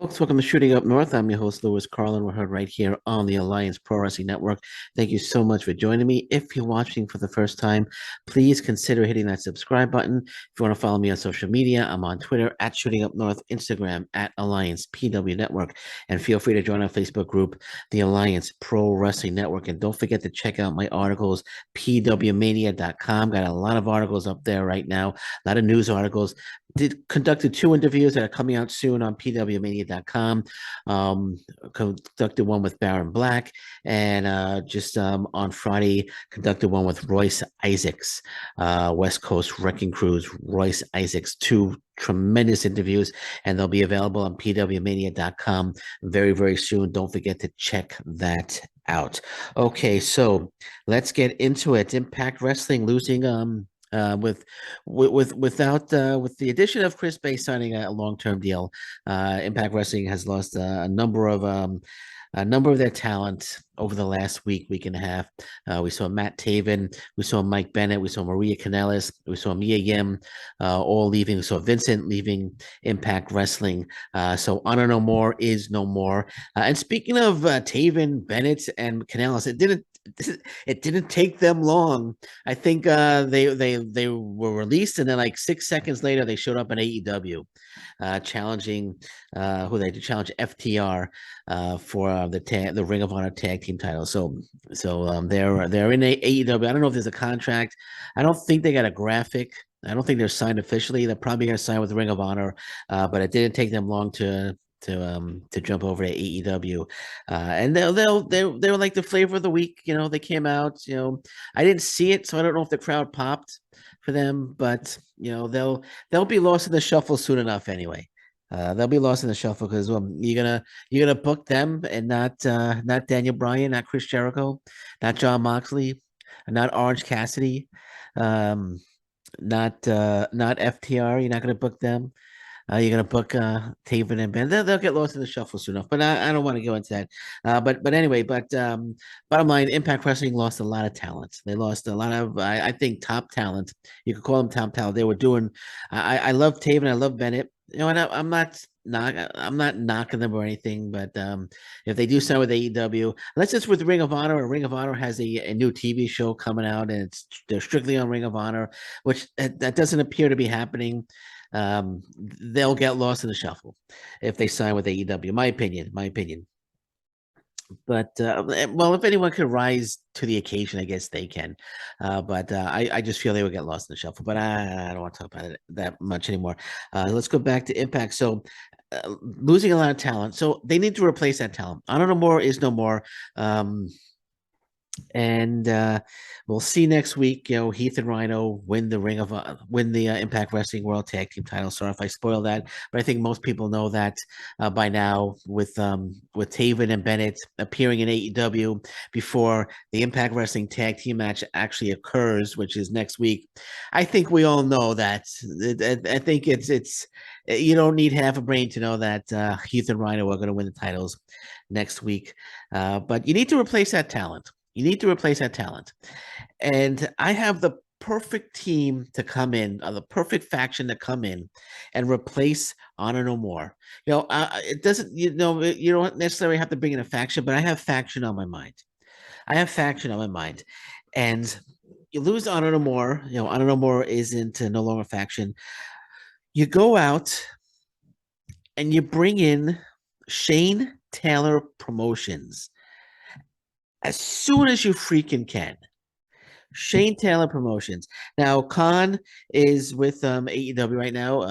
Folks, welcome to Shooting Up North. I'm your host, Lewis Carlin. We're heard right here on the Alliance Pro Wrestling Network. Thank you so much for joining me. If you're watching for the first time, please consider hitting that subscribe button. If you want to follow me on social media, I'm on Twitter at Shooting Up North, Instagram at Alliance PW Network, and feel free to join our Facebook group, the Alliance Pro Wrestling Network. And don't forget to check out my articles, pwmania.com. Got a lot of articles up there right now, a lot of news articles. Conducted two interviews that are coming out soon on pwmania.com. Conducted one with Baron Black, and just on Friday conducted one with Royce Isaacs, West Coast Wrecking Crews. Royce Isaacs, two tremendous interviews, and they'll be available on pwmania.com very, very soon. Don't forget to check that out. Okay, so let's get into it. Impact Wrestling losing with the addition of Chris Bay signing a long-term deal. Impact Wrestling has lost a number of their talent over the last week and a half. We saw Matt Taven, we saw Mike Bennett, we saw Maria Kanellis, we saw Mia Yim, all leaving. We saw Vincent leaving Impact Wrestling. So Honor No More is no more. And speaking of Taven, Bennett, and Kanellis, it didn't take them long. I think they were released, and then like 6 seconds later, they showed up in AEW, challenging who they did challenge FTR for the Ring of Honor tag team title. So they're in AEW. I don't know if there's a contract. I don't think they got a graphic. I don't think they're signed officially. They're probably going to sign with the Ring of Honor, but it didn't take them long to jump over to AEW, and they were like the flavor of the week. You know, they came out. You know, I didn't see it, so I don't know if the crowd popped for them, but you know they'll be lost in the shuffle soon enough anyway. They'll be lost in the shuffle because you're gonna book them and not Daniel Bryan, not Chris Jericho, not John Moxley, not Orange Cassidy, um, not FTR. You're not gonna book them. You're gonna book Taven and Ben. They'll get lost in the shuffle soon enough. But I don't want to go into that. But anyway, bottom line, Impact Wrestling lost a lot of talent. They lost a lot of I think top talent. You could call them top talent. They were doing. I love Taven. I love Bennett. You know, and I'm not knocking them or anything, but if they do sign with AEW, unless it's with Ring of Honor, or Ring of Honor has a new TV show coming out, and they're strictly on Ring of Honor, which that doesn't appear to be happening. They'll get lost in the shuffle if they sign with AEW. My opinion, my opinion. But well, if anyone could rise to the occasion, I guess they can. But I just feel they would get lost in the shuffle. But I don't want to talk about it that much anymore. Let's go back to Impact. So losing a lot of talent. So they need to replace that talent. I don't know more is no more. And we'll see next week. You know, Heath and Rhino win the Impact Wrestling World Tag Team title. Sorry if I spoil that, but I think most people know that by now with Taven and Bennett appearing in AEW before the Impact Wrestling Tag Team match actually occurs, which is next week. I think we all know that. I think it's you don't need half a brain to know that Heath and Rhino are going to win the titles next week. But you need to replace that talent. You need to replace that talent. And I have the perfect team to come in, the perfect faction to come in and replace Honor No More. You know, it doesn't, you don't necessarily have to bring in a faction, but I have faction on my mind. I have faction on my mind. And you lose Honor No More, you know, Honor No More isn't no longer faction. You go out and you bring in Shane Taylor Promotions as soon as you freaking can. Shane Taylor Promotions. Now, Khan is with AEW right now.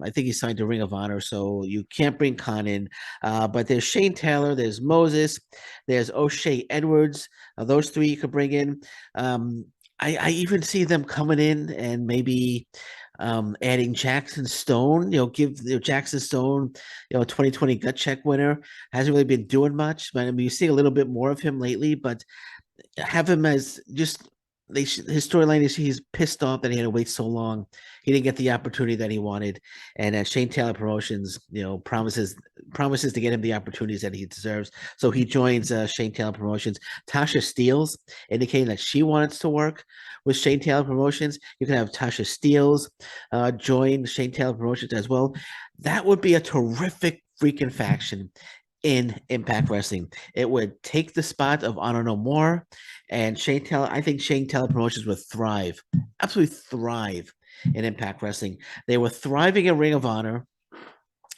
I think he signed to Ring of Honor, so you can't bring Khan in. But there's Shane Taylor, there's Moses, there's O'Shea Edwards. Those three you could bring in. I even see them coming in and maybe adding Jackson Stone. You know, give Jackson Stone, 2020 gut check winner. Hasn't really been doing much, but I mean, you see a little bit more of him lately. But have him as just his storyline is he's pissed off that he had to wait so long. He didn't get the opportunity that he wanted, and Shane Taylor Promotions, promises to get him the opportunities that he deserves. So he joins Shane Taylor Promotions. Tasha Steeles indicating that she wants to work with Shane Taylor Promotions. You can have Tasha Steeles join Shane Taylor Promotions as well. That would be a terrific freaking faction in Impact Wrestling. It would take the spot of Honor No More, and Shane Taylor. I think Shane Taylor Promotions would thrive, absolutely thrive in Impact Wrestling. They were thriving in Ring of Honor.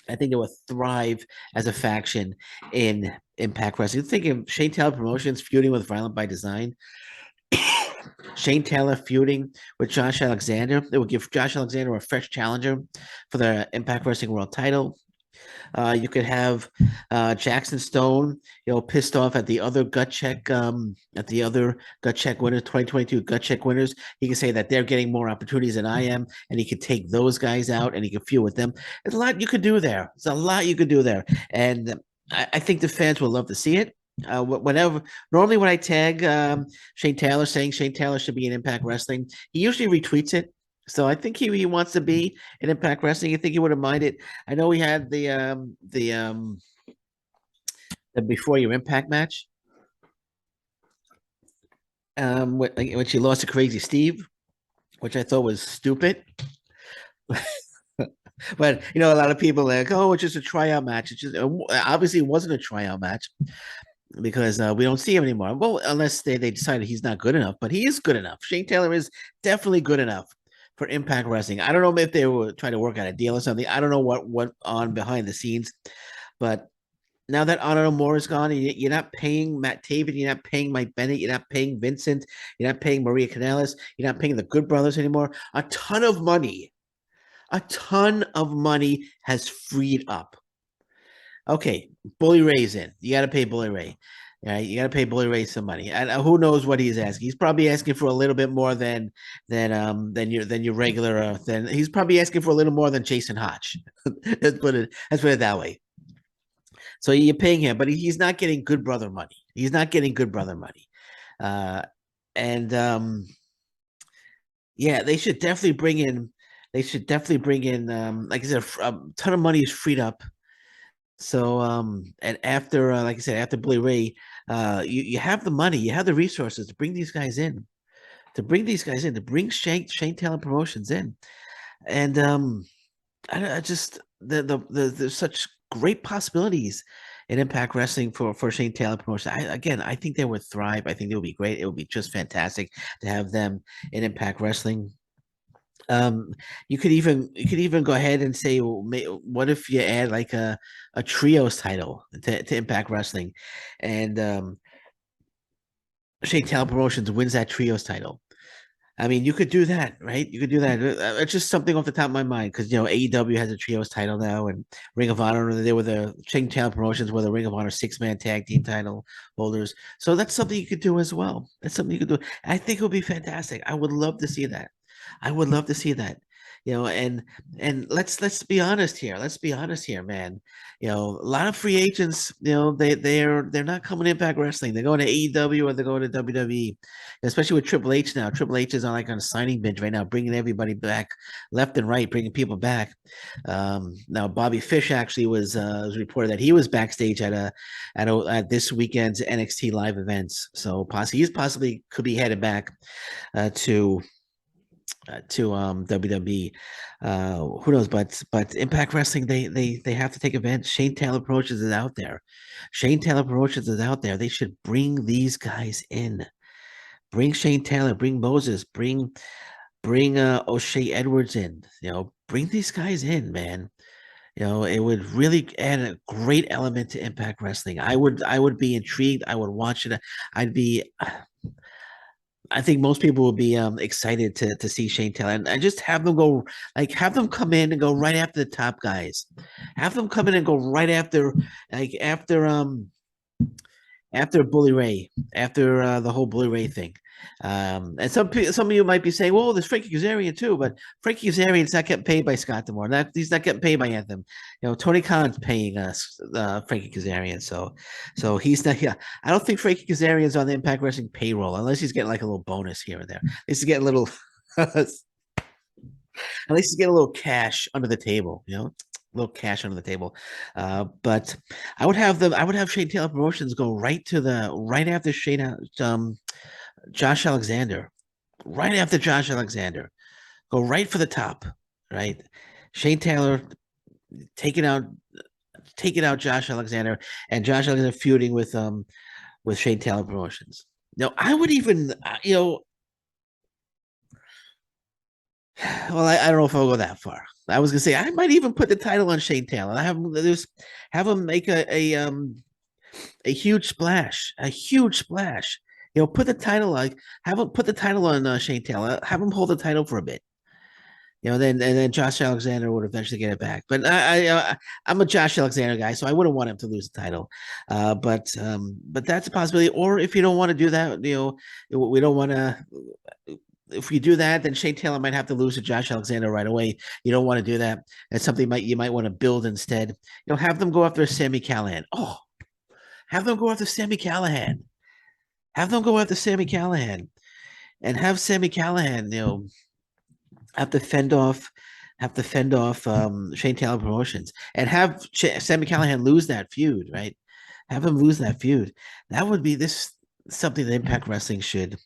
I think it would thrive as a faction in Impact Wrestling. Thinking Shane Taylor Promotions feuding with Violent by Design, Shane Taylor feuding with Josh Alexander. It would give Josh Alexander a fresh challenger for the Impact Wrestling World Title. You could have Jackson Stone, pissed off at the other gut check winners, 2022 gut check winners. He can say that they're getting more opportunities than I am, and he could take those guys out and he could feud with them. There's a lot you could do there. There's a lot you could do there, and I think the fans will love to see it. Whenever normally when I tag Shane Taylor saying Shane Taylor should be in Impact Wrestling, he usually retweets it. So I think he wants to be in Impact Wrestling. I think he wouldn't mind it. I know we had the Before Your Impact match when she lost to Crazy Steve, which I thought was stupid. But a lot of people are like, oh, it's just a tryout match. It's just obviously it wasn't a tryout match because we don't see him anymore. Well, unless they decided he's not good enough, but he is good enough. Shane Taylor is definitely good enough for Impact Wrestling. I don't know if they were trying to work out a deal or something. I don't know what went on behind the scenes, but now that Honor No More is gone, you're not paying Matt Taven, you're not paying Mike Bennett, you're not paying Vincent, you're not paying Maria Kanellis, you're not paying the Good Brothers anymore. A ton of money has freed up. Okay, Bully Ray's in. You got to pay Bully Ray. Right? You got to pay Bully Ray some money, and who knows what he's asking? He's probably asking for a little bit more than your regular. Than he's probably asking for a little more than Jason Hotch. Let's put it that way. So you're paying him, but he's not getting Good Brother money. He's not getting Good Brother money, and yeah, they should definitely bring in. They should definitely bring in. Like I said, a ton of money is freed up. So and after like I said, after Bully Ray, you have the money, you have the resources to bring these guys in, to bring Shane Taylor Promotions in, and I just there's such great possibilities in Impact Wrestling for Shane Taylor Promotion. I think they would thrive. I think they would be great. It would be just fantastic to have them in Impact Wrestling. You could even go ahead and say, well, what if you add like a trios title to Impact Wrestling, and Shane Taylor Promotions wins that trios title. I mean, you could do that, right? You could do that. It's just something off the top of my mind because AEW has a trios title now, and Ring of Honor they were the Shane Taylor Promotions were the Ring of Honor 6-man tag team title holders. So that's something you could do as well. That's something you could do. I think it would be fantastic. I would love to see that. I would love to see that. And let's be honest here. Let's be honest here, man. A lot of free agents, they're not coming to Impact Wrestling. They're going to AEW or they're going to WWE, especially with Triple H now. Triple H is on like on a signing bench right now, bringing everybody back left and right, bringing people back. Now Bobby Fish actually was reported that he was backstage at this weekend's NXT live events. So possibly could be headed back to WWE. Who knows? But Impact Wrestling, they have to take advantage. Shane Taylor Promotions is out there. Shane Taylor Promotions is out there. They should bring these guys in. Bring Shane Taylor. Bring Moses. Bring O'Shea Edwards in. Bring these guys in, man. It would really add a great element to Impact Wrestling. I would be intrigued. I would watch it. I'd be. I think most people will be excited to see Shane Taylor and just have them come in and go right after the top guys. Have them come in and go right after after Bully Ray, after the whole Bully Ray thing. And some of you might be saying, well, there's Frankie Kazarian too, but Frankie Kazarian's not getting paid by Scott D'Amore. He's not getting paid by Anthem. Tony Khan's paying us Frankie Kazarian, so he's not. Yeah, I don't think Frankie Kazarian's on the Impact Wrestling payroll unless he's getting like a little bonus here and there. He's getting a little. At least he's getting a little cash under the table, a little cash under the table. But I would have Shane Taylor Promotions go right after Josh Alexander, right after Josh Alexander, go right for the top, right? Shane Taylor taking out taking out Josh Alexander, and Josh Alexander feuding with Shane Taylor Promotions. No, I would even well, I don't know if I'll go that far. I was gonna say I might even put the title on Shane Taylor. Have him make a huge splash, a huge splash. Put the title like have him put the title on Shane Taylor. Have him hold the title for a bit. Then Josh Alexander would eventually get it back. But I'm a Josh Alexander guy, so I wouldn't want him to lose the title. But that's a possibility. Or if you don't want to do that, we don't want to. If you do that, then Shane Taylor might have to lose to Josh Alexander right away. You don't want to do that. It's something you might want to build instead. Have them go after Sami Callihan. Oh, have them go after Sami Callihan. Have them go after Sami Callihan, and have Sami Callihan, have to fend off Shane Taylor Promotions, and have Sami Callihan lose that feud, right? Have him lose that feud. That would be something that Impact Wrestling should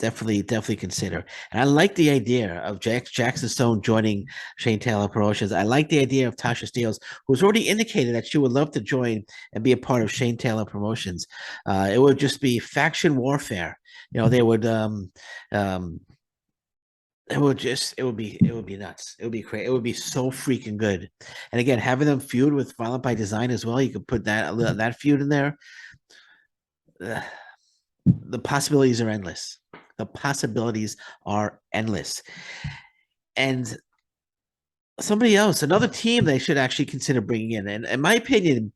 definitely consider. And I like the idea of Jackson Stone joining Shane Taylor Promotions. I like the idea of Tasha Steelz, who's already indicated that she would love to join and be a part of Shane Taylor Promotions. It would just be faction warfare. They would it would be nuts. It would be crazy. It would be so freaking good. And again, having them feud with Violent by Design as well, you could put that feud in there. The possibilities are endless. The possibilities are endless. And somebody else, another team they should actually consider bringing in. And in my opinion,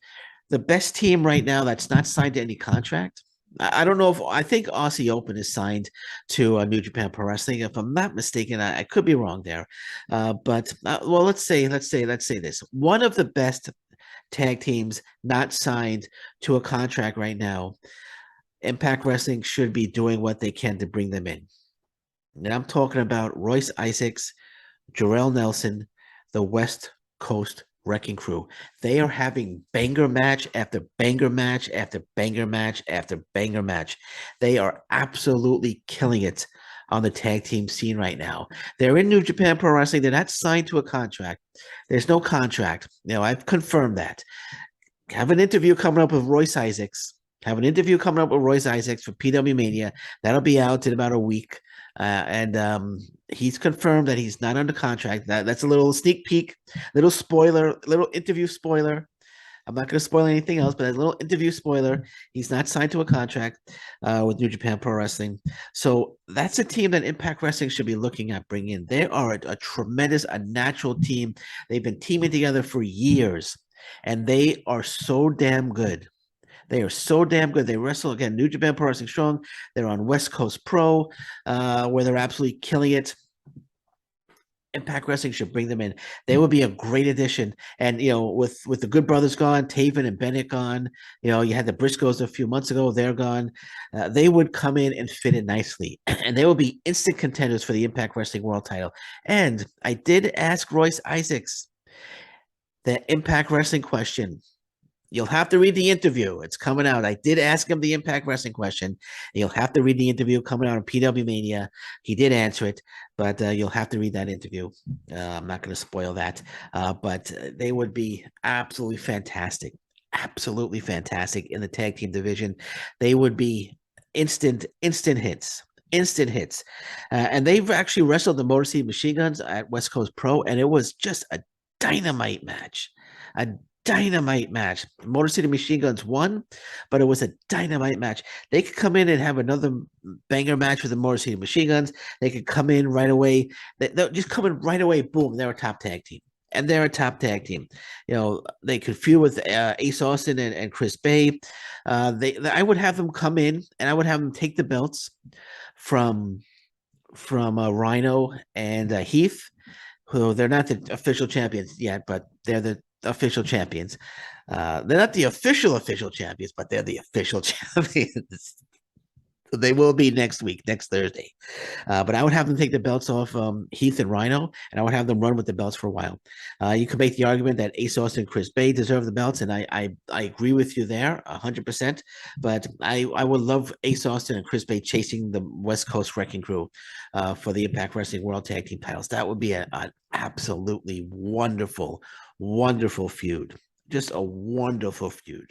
the best team right now that's not signed to any contract. I don't know I think Aussie Open is signed to New Japan Pro Wrestling. If I'm not mistaken, I could be wrong there. But let's say this: one of the best tag teams not signed to a contract right now. Impact Wrestling should be doing what they can to bring them in. And I'm talking about Royce Isaacs, Jarrell Nelson, the West Coast Wrecking Crew. They are having banger match after banger match after banger match after banger match. They are absolutely killing it on the tag team scene right now. They're in New Japan Pro Wrestling. They're not signed to a contract. There's no contract. I've confirmed that. Have an interview coming up with Royce Isaacs. Have an interview coming up with Royce Isaacs for PW Mania. That'll be out in about a week. And he's confirmed that he's not under contract. That's a little sneak peek, little spoiler, little interview spoiler. I'm not going to spoil anything else, but a little interview spoiler. He's not signed to a contract with New Japan Pro Wrestling. So that's a team that Impact Wrestling should be looking at bringing in. They are a tremendous, a natural team. They've been teaming together for years, and they are so damn good. They are so damn good. They wrestle again, New Japan Pro Wrestling Strong. They're on West Coast Pro, where they're absolutely killing it. Impact Wrestling should bring them in. They would be a great addition. And with the Good Brothers gone, Taven and Bennett gone, you had the Briscoes a few months ago. They're gone. They would come in and fit it nicely, and they will be instant contenders for the Impact Wrestling World Title. And I did ask Royce Isaacs the Impact Wrestling question. You'll have to read the interview. It's coming out. I did ask him the Impact Wrestling question. You'll have to read the interview coming out on PW Mania. He did answer it, but you'll have to read that interview. I'm not going to spoil that, but they would be absolutely fantastic in the tag team division. They would be instant hits. And they've actually wrestled the Motor City Machine Guns at West Coast Pro, and it was just a dynamite match. Motor City Machine Guns won, but it was a dynamite match. They could come in and have another banger match with the Motor City Machine Guns. They could come in right away. They'll just come in right away. Boom, they're a top tag team. And they're a top tag team. They could feud with Ace Austin and Chris Bay. I would have them come in, and I would have them take the belts from Rhino and Heath, who they're not the official champions yet, but they're the official champions. They're not the official champions, but they're the official champions. They will be next week, next Thursday. But I would have them take the belts off Heath and Rhino, and I would have them run with the belts for a while. You could make the argument that Ace Austin and Chris Bay deserve the belts, and I agree with you there 100%. But I would love Ace Austin and Chris Bay chasing the West Coast Wrecking Crew for the Impact Wrestling World Tag Team titles. That would be an absolutely wonderful, wonderful feud. Just a wonderful feud.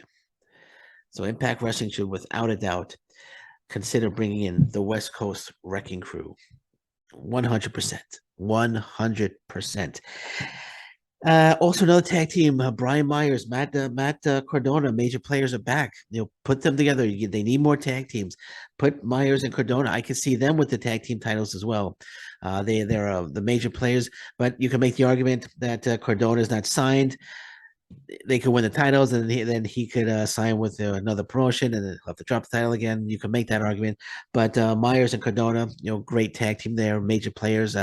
So Impact Wrestling should, without a doubt, consider bringing in the West Coast Wrecking Crew. 100%. 100%. Also, another tag team, Brian Myers, Matt Cardona, major players are back. Put them together. They need more tag teams. Put Myers and Cardona. I can see them with the tag team titles as well. They're the major players, but you can make the argument that Cardona is not signed. They could win the titles, and then he could sign with another promotion, and then have to drop the title again. You can make that argument, but Myers and Cardona, great tag team there, major players.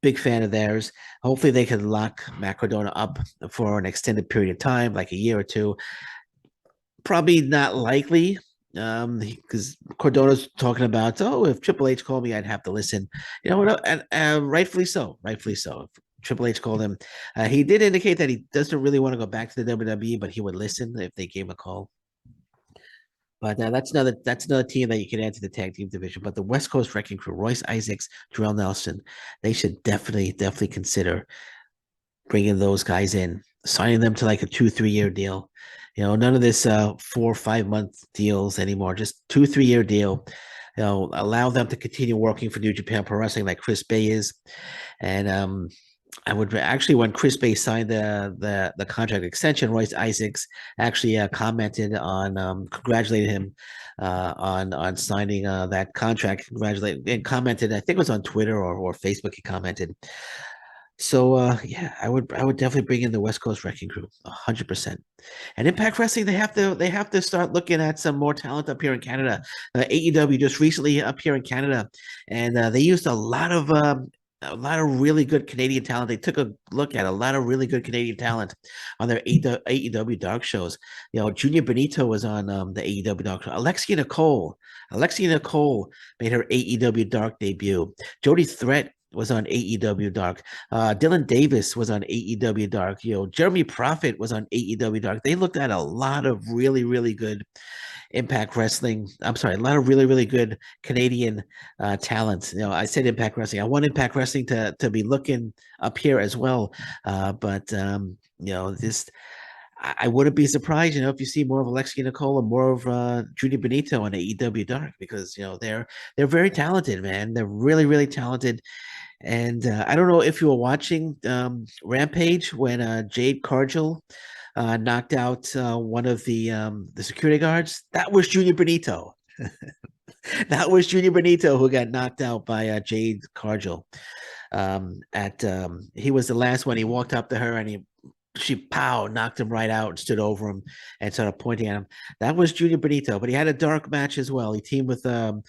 Big fan of theirs. Hopefully, they can lock Matt Cardona up for an extended period of time, like a year or two. Probably not likely, because Cardona's talking about, if Triple H called me, I'd have to listen. And rightfully so. Rightfully so. Triple H called him. He did indicate that he doesn't really want to go back to the WWE, but he would listen if they gave him a call. But that's another team that you can add to the tag team division. But the West Coast Wrecking Crew, Royce Isaacs, Jarrell Nelson, they should definitely consider bringing those guys in, signing them to like a 2-3 year deal. None of this 4 or 5 month deals anymore. Just 2-3 year deal. Allow them to continue working for New Japan Pro Wrestling like Chris Bay is, and I would actually, when Chris Bay signed the contract extension, Royce Isaacs actually commented on congratulated him on signing that contract. Congratulated and commented. I think it was on Twitter or Facebook. He commented. So yeah, I would definitely bring in the West Coast Wrecking Crew 100%. And Impact Wrestling, they have to start looking at some more talent up here in Canada. AEW just recently up here in Canada, and they used a lot of really good Canadian talent. They took a look at a lot of really good Canadian talent on their AEW Dark shows. Junior Benito was on the AEW Dark show. Alexia Nicole made her AEW Dark debut. Jody Threat was on AEW Dark. Dylan Davis was on AEW Dark. Jeremy Prophet was on AEW Dark. They looked at a lot of really, really good Impact Wrestling. I'm sorry, a lot of really, really good Canadian talents. I said Impact Wrestling. I want Impact Wrestling to be looking up here as well. But this. I wouldn't be surprised, if you see more of Alexia Nicole and more of Judy Benito on AEW Dark, because they're very talented, man. They're really, really talented. And I don't know if you were watching Rampage when Jade Cargill knocked out one of the security guards. That was Junior Benito. That was Junior Benito who got knocked out by Jade Cargill. He was the last one. He walked up to her and she knocked him right out and stood over him and started pointing at him. That was Junior Benito, but he had a dark match as well. He teamed with Moondog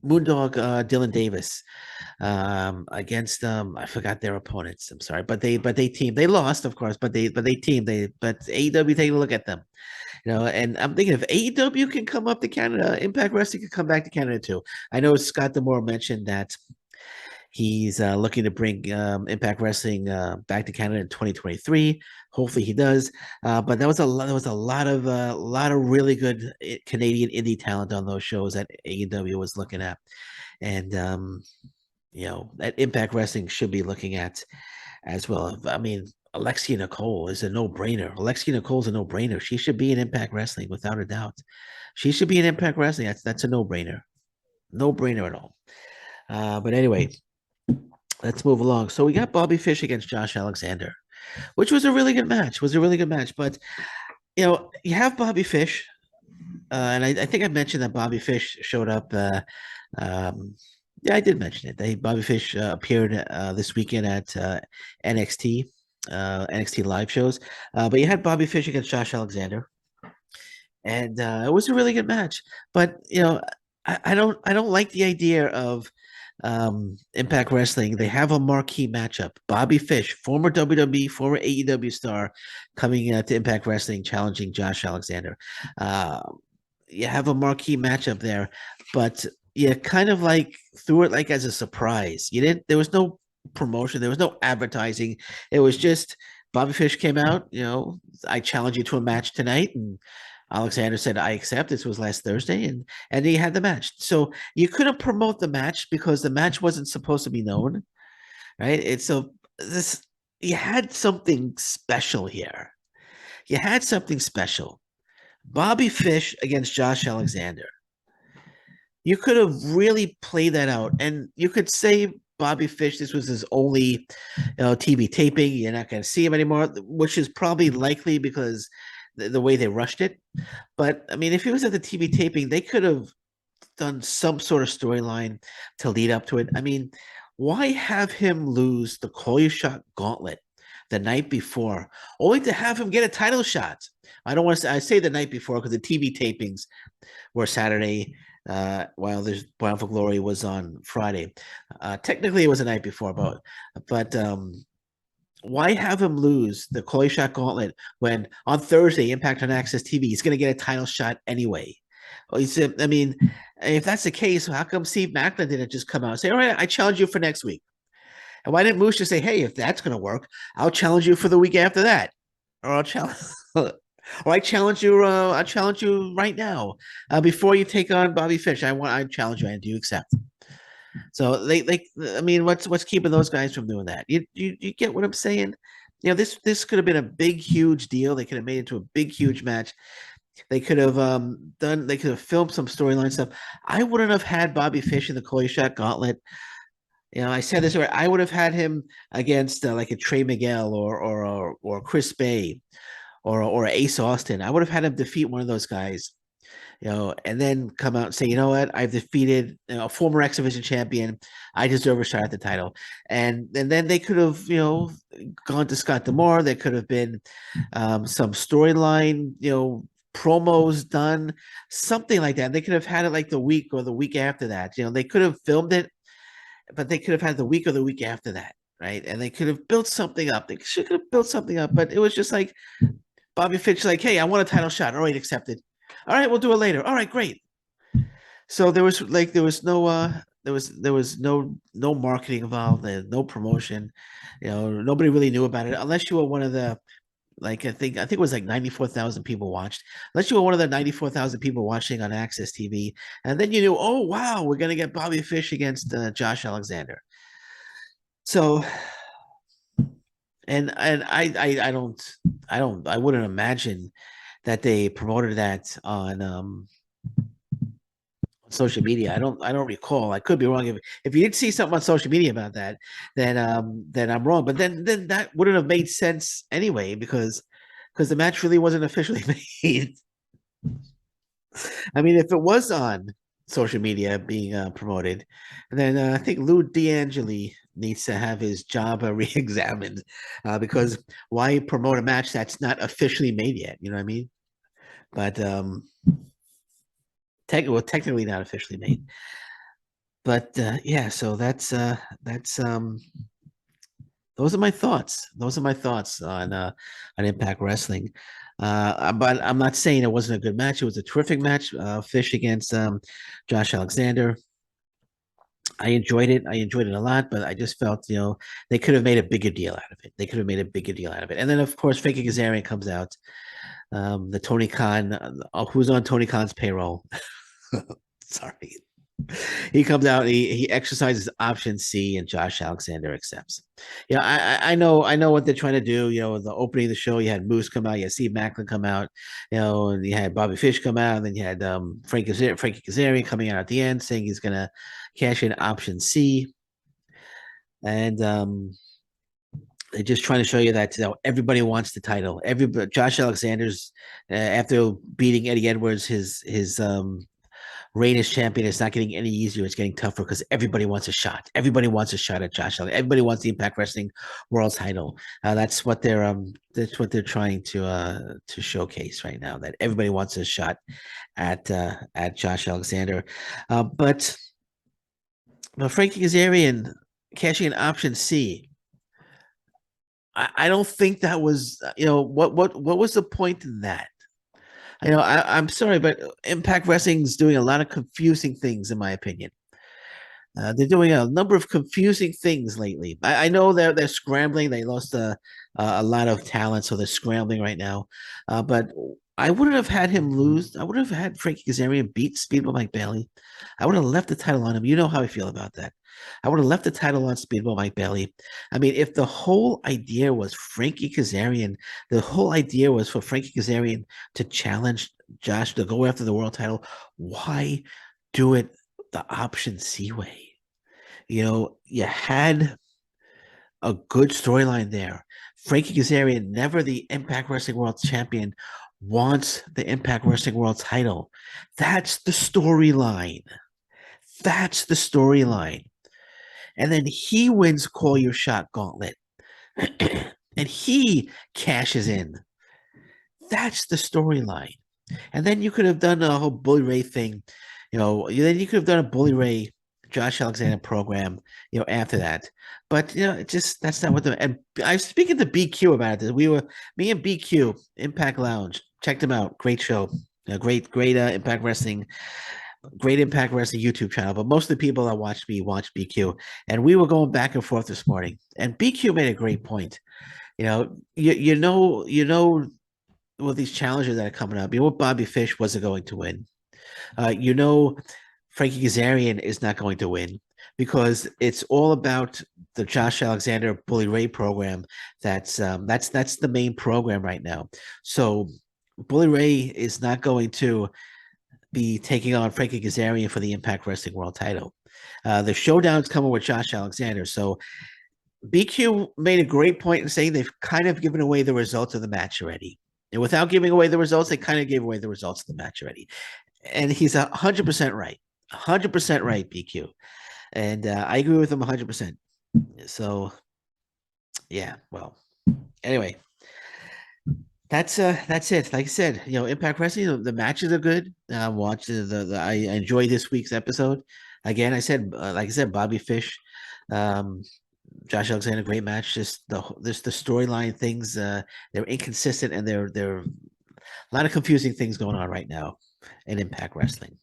Dylan Davis against I forgot their opponents. I'm sorry, but they teamed. They lost, of course, but they teamed. But AEW, take a look at them. And I'm thinking if AEW can come up to Canada, Impact Wrestling can come back to Canada too. I know Scott D'Amore mentioned that he's looking to bring Impact Wrestling back to Canada in 2023. Hopefully he does. But there was a lot of really good Canadian indie talent on those shows that AEW was looking at, and that Impact Wrestling should be looking at as well. I mean, Alexia Nicole is a no-brainer. Alexia Nicole's a no-brainer. She should be in Impact Wrestling without a doubt. She should be in Impact Wrestling. That's a no-brainer. No-brainer at all. But anyway, let's move along. So we got Bobby Fish against Josh Alexander, which was a really good match. But you have Bobby Fish, and I think I mentioned that Bobby Fish showed up. Yeah, I did mention it. Bobby Fish appeared this weekend at NXT live shows. But you had Bobby Fish against Josh Alexander, and it was a really good match. But I don't like the idea of Impact Wrestling, they have a marquee matchup. Bobby Fish, former WWE, former AEW star, coming to Impact Wrestling, challenging Josh Alexander. Uh, you have a marquee matchup there, but you kind of like threw it like as a surprise. You didn't. There was no promotion. There was no advertising. It was just Bobby Fish came out. I challenge you to a match tonight, and Alexander said, "I accept." This was last Thursday, and he had the match. So you couldn't promote the match because the match wasn't supposed to be known, right? It's so this you had something special here. You had something special. Bobby Fish against Josh Alexander. You could have really played that out, and you could say Bobby Fish, this was his only, TV taping. You're not going to see him anymore, which is probably likely because the way they rushed it. But I mean, if he was at the TV taping, they could have done some sort of storyline to lead up to it. I mean, why have him lose the Call You Shot Gauntlet the night before, only to have him get a title shot? I don't want to say, I say the night before because the TV tapings were Saturday, while there's Bound for Glory was on Friday. Technically, it was the night before, but why have him lose the Call You Shot Gauntlet when on Thursday, Impact on Access TV, he's going to get a title shot anyway? Well, he said, I mean, if that's the case, how come Steve Maclin didn't just come out and say, all right, I challenge you for next week? And why didn't Moose just say, hey, if that's going to work, I'll challenge you for the week after that? Or I'll challenge. Or I challenge you. I challenge you right now. Before you take on Bobby Fish, I challenge you. And do you accept? So I mean, what's keeping those guys from doing that? You get what I'm saying? This could have been a big, huge deal. They could have made it into a big, huge match. They could have they could have filmed some storyline stuff. I wouldn't have had Bobby Fish in the Call You Shot Gauntlet. I said this earlier. I would have had him against like a Trey Miguel or Chris Bay or Ace Austin. I would have had him defeat one of those guys, and then come out and say, you know what, I've defeated a former X Division champion. I deserve a shot at the title. And then they could have, gone to Scott D'Amore. There could have been some storyline, promos done, something like that. They could have had it like the week or the week after that. They could have filmed it, but they could have had the week or the week after that, right? And they could have built something up. They should have built something up, but it was just like Bobby Fish, like, hey, I want a title shot. All right, accepted. All right, we'll do it later. All right, great. So there was no no marketing involved, no promotion. Nobody really knew about it unless you were one of the, like, I think it was like 94,000 people watched. Unless you were one of the 94,000 people watching on Access TV, and then you knew, oh wow, we're gonna get Bobby Fish against Josh Alexander. So, and I wouldn't imagine that they promoted that on social media. I don't recall. I could be wrong. If you did see something on social media about that, then I'm wrong. But then that wouldn't have made sense anyway because the match really wasn't officially made. I mean, if it was on social media being promoted, then I think Lou D'Angeli needs to have his job re-examined, because why promote a match that's not officially made yet? You know what I mean? But technically not officially made. But yeah, so that's those are my thoughts. Those are my thoughts on Impact Wrestling. But I'm not saying it wasn't a good match. It was a terrific match. Fish against Josh Alexander. I enjoyed it. I enjoyed it a lot, but I just felt, they could have made a bigger deal out of it. They could have made a bigger deal out of it. And then, of course, Frankie Kazarian comes out, the Tony Khan, who's on Tony Khan's payroll. Sorry. He comes out, he exercises option C, and Josh Alexander accepts. Yeah, I know what they're trying to do. The opening of the show, you had Moose come out, you had Steve Maclin come out, and you had Bobby Fish come out, and then you had Frankie Kazarian coming out at the end saying he's gonna cash in option C, and they're just trying to show you that everybody wants the title. Everybody, Josh Alexander's, after beating Eddie Edwards, his reign as champion is not getting any easier. It's getting tougher because everybody wants a shot. Everybody wants a shot at Josh Allen. Everybody wants the Impact Wrestling World Title. That's what they're trying to showcase right now. That everybody wants a shot at Josh Alexander. But But Frankie Kazarian cashing in option C. I don't think that was what was the point in that? I'm sorry, but Impact Wrestling's doing a lot of confusing things, in my opinion. They're doing a number of confusing things lately. I know they're scrambling. They lost a lot of talent, so they're scrambling right now. But I wouldn't have had him lose. I would have had Frankie Kazarian beat Speedball Mike Bailey. I would have left the title on him. You know how I feel about that. I would have left the title on Speedball Mike Bailey. I mean, if the whole idea was Frankie Kazarian, the whole idea was for Frankie Kazarian to challenge Josh to go after the world title, why do it the option C way? You had a good storyline there. Frankie Kazarian, never the Impact Wrestling World Champion, wants the Impact Wrestling World title. That's the storyline. That's the storyline. And then he wins Call Your Shot Gauntlet. And he cashes in. That's the storyline. And then you could have done a whole Bully Ray thing. Then you could have done a Bully Ray Josh Alexander program, after that. But it just that's not what the and I was speaking to BQ about it. Me and BQ Impact Lounge checked them out. Great show, great Impact Wrestling, great Impact Wrestling YouTube channel. But most of the people that watched me watched BQ, and we were going back and forth this morning. And BQ made a great point. Well, these challenges that are coming up. Bobby Fish wasn't going to win. Uh, you know, Frankie Kazarian is not going to win because it's all about the Josh Alexander Bully Ray program. That's the main program right now. So Bully Ray is not going to be taking on Frankie Kazarian for the Impact Wrestling World title. The showdown's coming with Josh Alexander. So BQ made a great point in saying they've kind of given away the results of the match already. And without giving away the results, they kind of gave away the results of the match already. And he's 100% right. 100% right, BQ. And I agree with him 100%. So, yeah, well, anyway, that's it. Like I said, Impact Wrestling, the matches are good. Watch I enjoy this week's episode. Again, like I said, Bobby Fish, um, Josh Alexander, great match. Just the storyline things, they're inconsistent and they're a lot of confusing things going on right now in Impact Wrestling.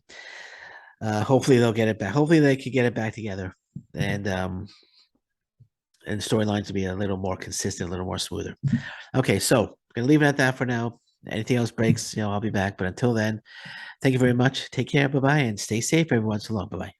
Hopefully they'll get it back. Hopefully they could get it back together, and storylines to be a little more consistent, a little more smoother. Okay, so gonna leave it at that for now. Anything else breaks, I'll be back. But until then, thank you very much. Take care. Bye bye, and stay safe, everyone. So long. Bye bye.